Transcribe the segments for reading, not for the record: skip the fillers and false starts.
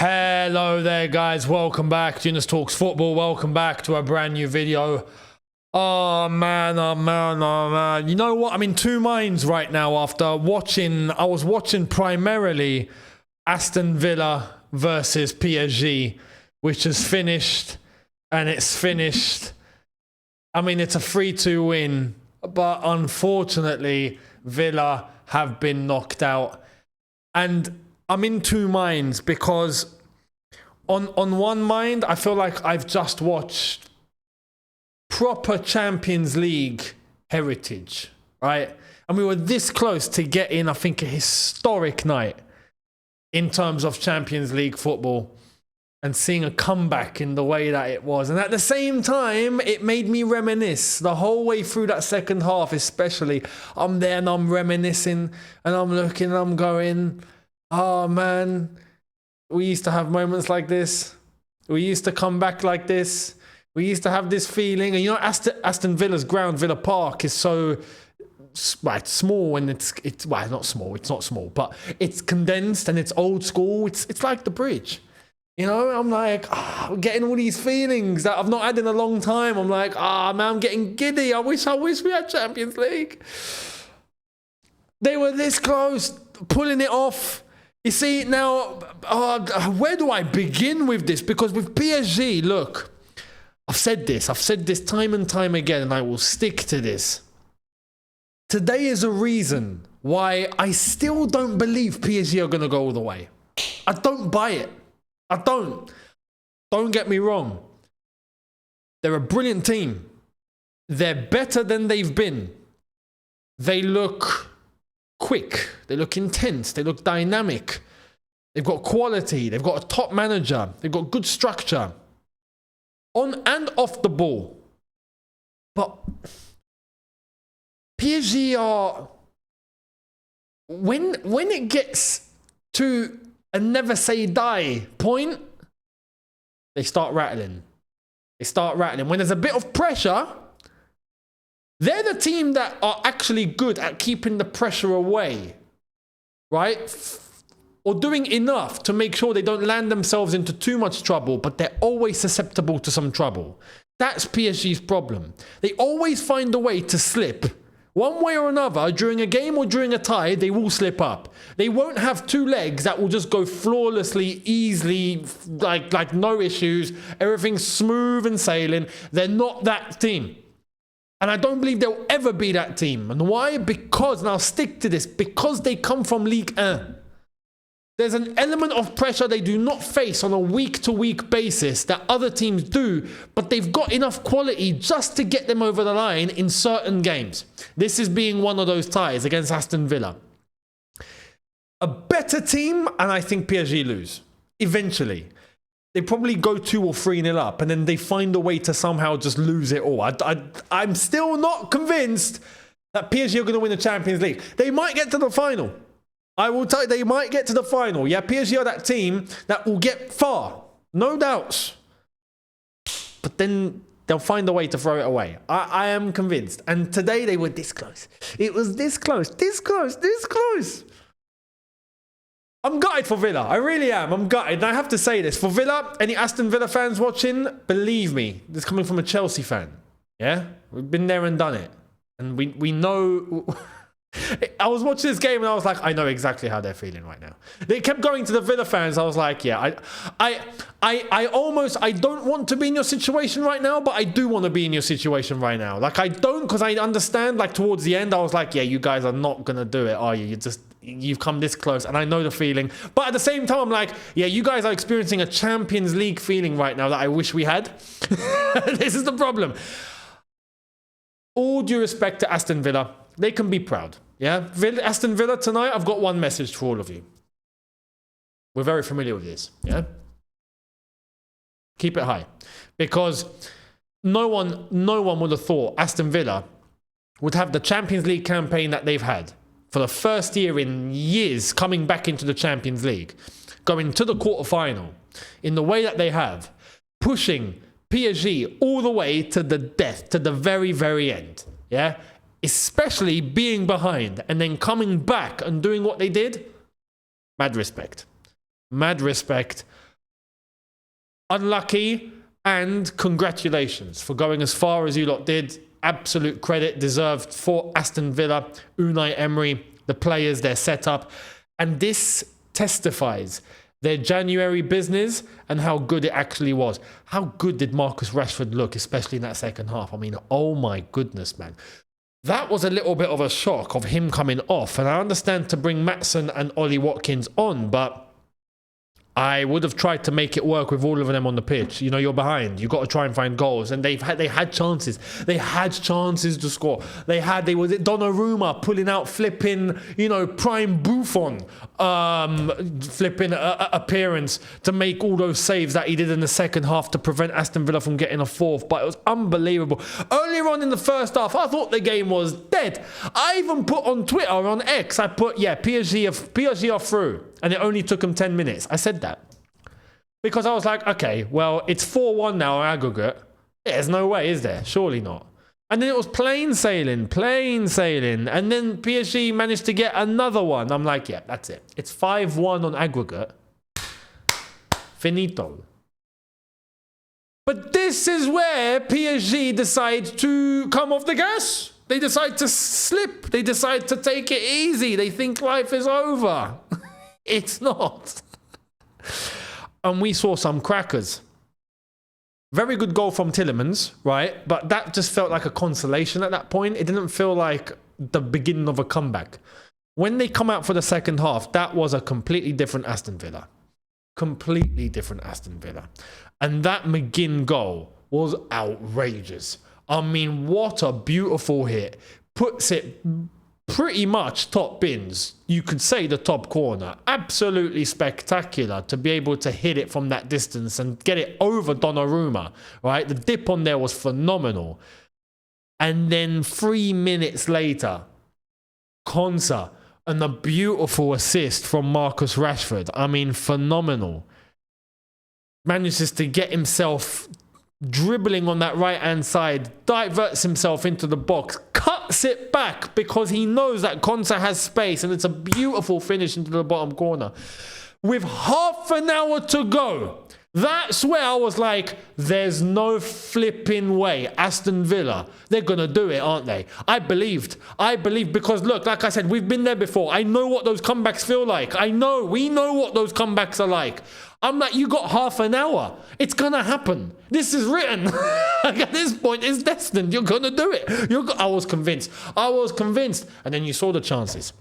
Hello there, guys. Welcome back to Younes Talks Football. Welcome back to a brand new video. Oh man, oh man, oh man. You know what? I'm in two minds right now after watching. I was watching primarily Aston Villa versus PSG, which is finished, and it's finished. I mean, it's a 3-2 win, but unfortunately, Villa have been knocked out. And I'm in two minds because on one mind, I feel like I've just watched proper Champions League heritage, right? And we were this close to getting, I think, a historic night in terms of Champions League football and seeing a comeback in the way that it was. And at the same time, it made me reminisce the whole way through that second half, especially. I'm there and I'm reminiscing and I'm looking and I'm going, oh man, we used to have moments like this. We used to come back like this. We used to have this feeling. And you know, Aston Villa's ground, Villa Park, is so it's small and it's well, not small. It's not small, but it's condensed and it's old school. It's like the bridge. You know, I'm like, I'm getting all these feelings that I've not had in a long time. I'm like, man, I'm getting giddy. I wish we had Champions League. They were this close, pulling it off. You see, now, where do I begin with this? Because with PSG, look, I've said this time and time again, and I will stick to this. Today is a reason why I still don't believe PSG are going to go all the way. I don't buy it. I don't. Don't get me wrong. They're a brilliant team. They're better than they've been. They look quick. They look intense. They look dynamic. They've got quality. They've got a top manager. They've got good structure. On and off the ball. But PSG are... When it gets to a never say die point, they start rattling. When there's a bit of pressure, they're the team that are actually good at keeping the pressure away, right? Or doing enough to make sure they don't land themselves into too much trouble, but they're always susceptible to some trouble. That's PSG's problem. They always find a way to slip. One way or another, during a game or during a tie, they will slip up. They won't have two legs that will just go flawlessly, easily, like no issues. Everything's smooth and sailing. They're not that team. And I don't believe they'll ever be that team. And why? Because, and I'll stick to this, because they come from Ligue 1. There's an element of pressure they do not face on a week-to-week basis that other teams do, but they've got enough quality just to get them over the line in certain games. This is being one of those ties against Aston Villa. A better team, and I think PSG lose. Eventually. They probably go 2 or 3-0 up, and then they find a way to somehow just lose it all. I'm still not convinced that PSG are going to win the Champions League. They might get to the final. I will tell you, they might get to the final. Yeah, PSG are that team that will get far. No doubts. But then they'll find a way to throw it away. I am convinced. And today they were this close. It was this close, this close, this close. I'm gutted for Villa. I really am. I'm gutted. And I have to say this. For Villa, any Aston Villa fans watching, believe me, this is coming from a Chelsea fan. Yeah? We've been there and done it. And we know... I was watching this game and I was like, I know exactly how they're feeling right now. They kept going to the Villa fans. I was like, yeah, I don't want to be in your situation right now, but I do want to be in your situation right now. Like, I don't, because I understand, like, towards the end, I was like, yeah, you guys are not going to do it, are you? You've come this close, and I know the feeling. But at the same time, I'm like, yeah, you guys are experiencing a Champions League feeling right now that I wish we had. This is the problem. All due respect to Aston Villa, they can be proud. Yeah? Aston Villa tonight, I've got one message for all of you. We're very familiar with this. Yeah? Keep it high. Because no one would have thought Aston Villa would have the Champions League campaign that they've had for the first year in years, coming back into the Champions League, going to the quarterfinal in the way that they have, pushing PSG all the way to the death, to the very, very end. Yeah? Especially being behind and then coming back and doing what they did. Mad respect. Mad respect. unlucky, and congratulations for going as far as you lot did. Absolute credit deserved for Aston Villa, Unai Emery, the players, their setup. And this testifies their January business and how good it actually was. How good did Marcus Rashford look, especially in that second half? I mean, oh my goodness, man. That was a little bit of a shock of him coming off. And I understand to bring Maatsen and Ollie Watkins on, but I would have tried to make it work with all of them on the pitch. You know, you're behind. You've got to try and find goals. And they had chances. They had chances to score. They was Donnarumma pulling out flipping, you know, prime Buffon flipping appearance to make all those saves that he did in the second half to prevent Aston Villa from getting a fourth. But it was unbelievable. Earlier on in the first half, I thought the game was dead. I even put on Twitter, on X, I put, yeah, PSG are through. And it only took them 10 minutes. I said that. Because I was like, okay, well, it's 4-1 now aggregate. Yeah, there's no way, is there? Surely not. And then it was plain sailing. And then PSG managed to get another one. I'm like, yeah, that's it. It's 5-1 on aggregate. Finito. But this is where PSG decide to come off the gas. They decide to slip. They decide to take it easy. They think life is over. It's not. And we saw some crackers. Very good goal from Tielemans, right? But that just felt like a consolation at that point. It didn't feel like the beginning of a comeback. When they come out for the second half, that was a completely different Aston Villa. Completely different Aston Villa. And that McGinn goal was outrageous. I mean, what a beautiful hit. Puts it pretty much top bins. You could say the top corner. Absolutely spectacular to be able to hit it from that distance and get it over Donnarumma, right? The dip on there was phenomenal. And then 3 minutes later, Konsa and a beautiful assist from Marcus Rashford. I mean, phenomenal. Manages to get himself dribbling on that right-hand side, diverts himself into the box, cuts it back because he knows that Konsa has space, and it's a beautiful finish into the bottom corner. With half an hour to go, that's where I was like, there's no flipping way. Aston Villa, they're going to do it, aren't they? I believed because look, like I said, we've been there before. I know what those comebacks feel like. We know what those comebacks are like. I'm like, you got half an hour. It's going to happen. This is written. At this point, it's destined. You're going to do it. I was convinced. And then you saw the chances.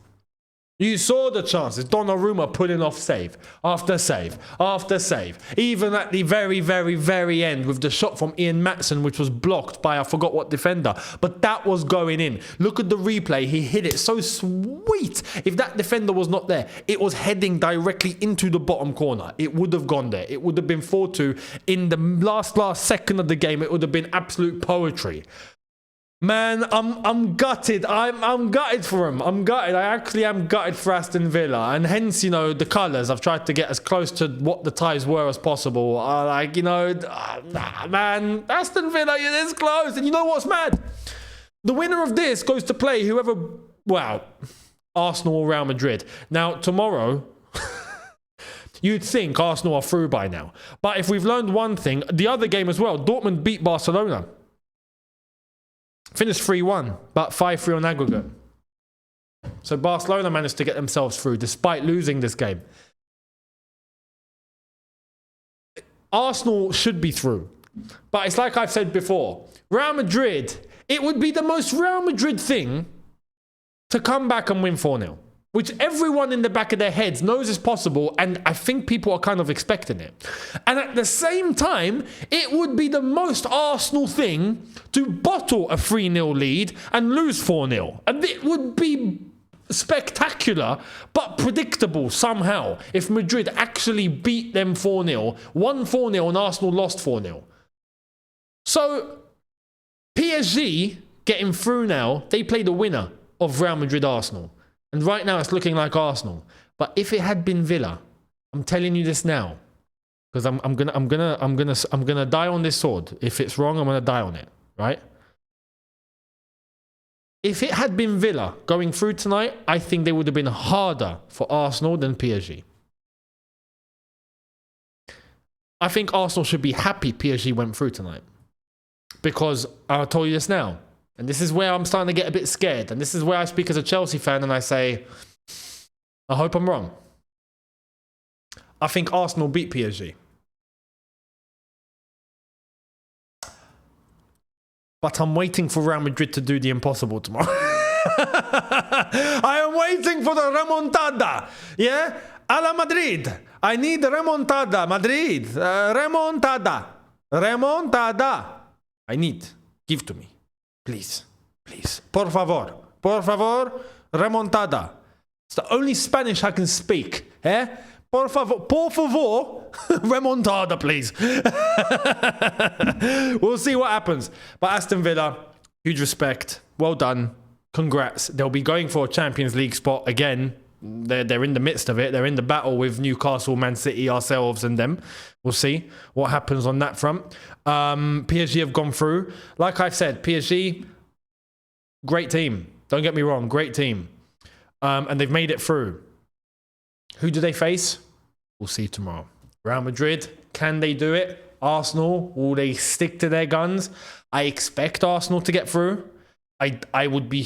Donnarumma pulling off save after save after save. Even at the very, very, very end with the shot from Ian Maatsen, which was blocked by I forgot what defender. But that was going in. Look at the replay. He hit it so sweet. If that defender was not there, it was heading directly into the bottom corner. It would have gone there. It would have been 4-2. In the last second of the game, it would have been absolute poetry. Man, I'm gutted. I'm gutted for him. I'm gutted. I actually am gutted for Aston Villa. And hence, you know, the colours. I've tried to get as close to what the ties were as possible. Man, Aston Villa, you're this close. And you know what's mad? The winner of this goes to play Arsenal or Real Madrid. Now, tomorrow, you'd think Arsenal are through by now. But if we've learned one thing, the other game as well, Dortmund beat Barcelona. Finished 3-1, but 5-3 on aggregate. So Barcelona managed to get themselves through despite losing this game. Arsenal should be through. But it's like I've said before. Real Madrid, it would be the most Real Madrid thing to come back and win 4-0. Which everyone in the back of their heads knows is possible, and I think people are kind of expecting it. And at the same time, it would be the most Arsenal thing to bottle a 3-0 lead and lose 4-0. And it would be spectacular, but predictable somehow if Madrid actually beat them 4-0, won 4-0 and Arsenal lost 4-0. So, PSG getting through now, they play the winner of Real Madrid-Arsenal. And right now it's looking like Arsenal. But if it had been Villa, I'm telling you this now, because I'm gonna die on this sword. If it's wrong, I'm gonna die on it, right? If it had been Villa going through tonight, I think they would have been harder for Arsenal than PSG. I think Arsenal should be happy PSG went through tonight. Because I'll tell you this now, and this is where I'm starting to get a bit scared, and this is where I speak as a Chelsea fan and I say, I hope I'm wrong. I think Arsenal beat PSG. But I'm waiting for Real Madrid to do the impossible tomorrow. I am waiting for the remontada. Yeah? A la Madrid. I need remontada. Madrid. Remontada. Remontada. I need. Give to me. Please. Please. Por favor. Por favor. Remontada. It's the only Spanish I can speak. Eh? Por favor. Por favor. Remontada, please. We'll see what happens. But Aston Villa, huge respect. Well done. Congrats. They'll be going for a Champions League spot again. They're in the midst of it. They're in the battle with Newcastle, Man City, ourselves and them. We'll see what happens on that front. PSG have gone through. Like I've said, PSG, great team. Don't get me wrong, great team. And they've made it through. Who do they face? We'll see tomorrow. Real Madrid, can they do it? Arsenal, will they stick to their guns? I expect Arsenal to get through. I would be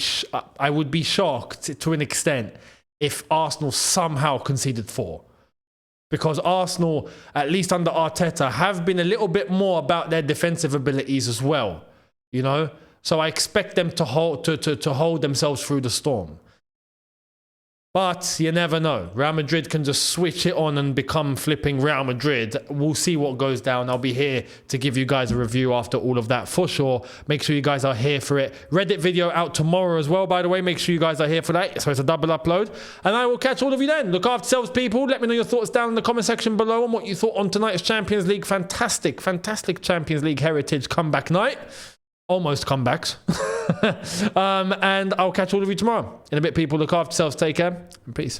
shocked to an extent if Arsenal somehow conceded 4. Because Arsenal, at least under Arteta, have been a little bit more about their defensive abilities as well. You know? So I expect them to hold themselves through the storm. But you never know. Real Madrid can just switch it on and become flipping Real Madrid. We'll see what goes down. I'll be here to give you guys a review after all of that for sure. Make sure you guys are here for it. Reddit video out tomorrow as well, by the way. Make sure you guys are here for that. So it's a double upload. And I will catch all of you then. Look after yourselves, people. Let me know your thoughts down in the comment section below on what you thought on tonight's Champions League. Fantastic, fantastic Champions League heritage comeback night. Almost comebacks. And I'll catch all of you tomorrow. In a bit, people. Look after yourselves. Take care. And peace.